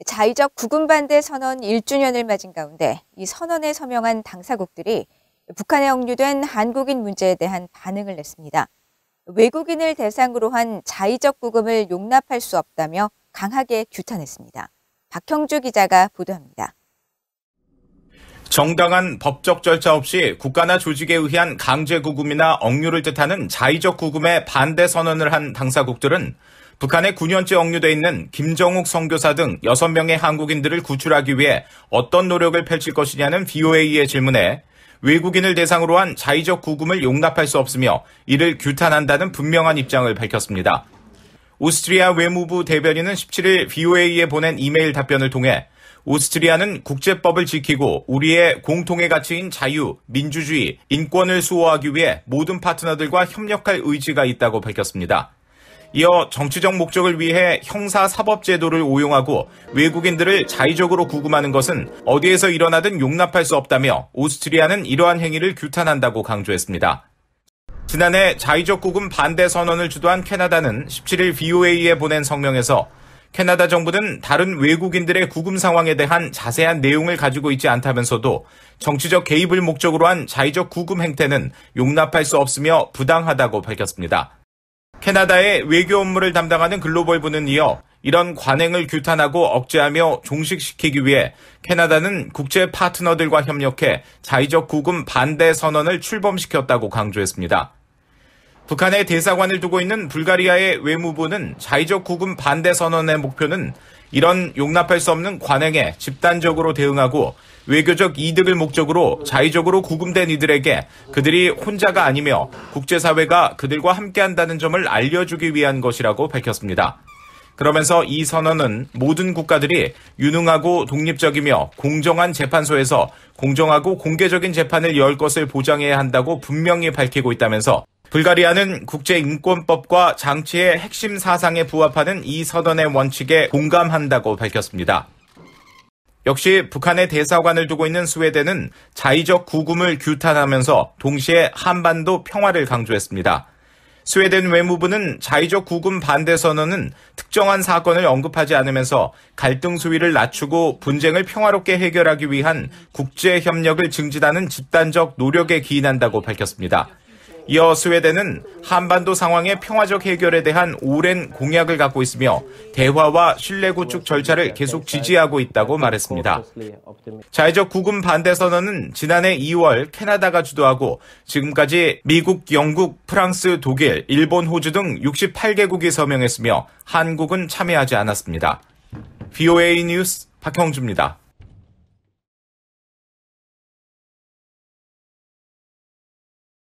자의적 구금반대 선언 1주년을 맞은 가운데 이 선언에 서명한 당사국들이 북한에 억류된 한국인 문제에 대한 반응을 냈습니다. 외국인을 대상으로 한 자의적 구금을 용납할 수 없다며 강하게 규탄했습니다. 박형주 기자가 보도합니다. 정당한 법적 절차 없이 국가나 조직에 의한 강제 구금이나 억류를 뜻하는 자의적 구금에 반대 선언을 한 당사국들은 북한에 9년째 억류돼 있는 김정욱 선교사 등 6명의 한국인들을 구출하기 위해 어떤 노력을 펼칠 것이냐는 VOA의 질문에 외국인을 대상으로 한 자의적 구금을 용납할 수 없으며 이를 규탄한다는 분명한 입장을 밝혔습니다. 오스트리아 외무부 대변인은 17일 VOA에 보낸 이메일 답변을 통해 오스트리아는 국제법을 지키고 우리의 공통의 가치인 자유, 민주주의, 인권을 수호하기 위해 모든 파트너들과 협력할 의지가 있다고 밝혔습니다. 이어 정치적 목적을 위해 형사사법제도를 오용하고 외국인들을 자의적으로 구금하는 것은 어디에서 일어나든 용납할 수 없다며 오스트리아는 이러한 행위를 규탄한다고 강조했습니다. 지난해 자의적 구금 반대 선언을 주도한 캐나다는 17일 VOA에 보낸 성명에서 캐나다 정부는 다른 외국인들의 구금 상황에 대한 자세한 내용을 가지고 있지 않다면서도 정치적 개입을 목적으로 한 자의적 구금 행태는 용납할 수 없으며 부당하다고 밝혔습니다. 캐나다의 외교 업무를 담당하는 글로벌부는 이어 이런 관행을 규탄하고 억제하며 종식시키기 위해 캐나다는 국제 파트너들과 협력해 자의적 구금 반대 선언을 출범시켰다고 강조했습니다. 북한에 대사관을 두고 있는 불가리아의 외무부는 자의적 구금 반대 선언의 목표는 이런 용납할 수 없는 관행에 집단적으로 대응하고 외교적 이득을 목적으로 자의적으로 구금된 이들에게 그들이 혼자가 아니며 국제사회가 그들과 함께한다는 점을 알려주기 위한 것이라고 밝혔습니다. 그러면서 이 선언은 모든 국가들이 유능하고 독립적이며 공정한 재판소에서 공정하고 공개적인 재판을 열 것을 보장해야 한다고 분명히 밝히고 있다면서 불가리아는 국제인권법과 장치의 핵심 사상에 부합하는 이 선언의 원칙에 공감한다고 밝혔습니다. 역시 북한의 대사관을 두고 있는 스웨덴은 자의적 구금을 규탄하면서 동시에 한반도 평화를 강조했습니다. 스웨덴 외무부는 자의적 구금 반대 선언은 특정한 사건을 언급하지 않으면서 갈등 수위를 낮추고 분쟁을 평화롭게 해결하기 위한 국제 협력을 증진하는 집단적 노력에 기인한다고 밝혔습니다. 이어 스웨덴은 한반도 상황의 평화적 해결에 대한 오랜 공약을 갖고 있으며 대화와 신뢰 구축 절차를 계속 지지하고 있다고 말했습니다. 자의적 구금 반대 선언은 지난해 2월 캐나다가 주도하고 지금까지 미국, 영국, 프랑스, 독일, 일본, 호주 등 68개국이 서명했으며 한국은 참여하지 않았습니다. VOA 뉴스 박형주입니다.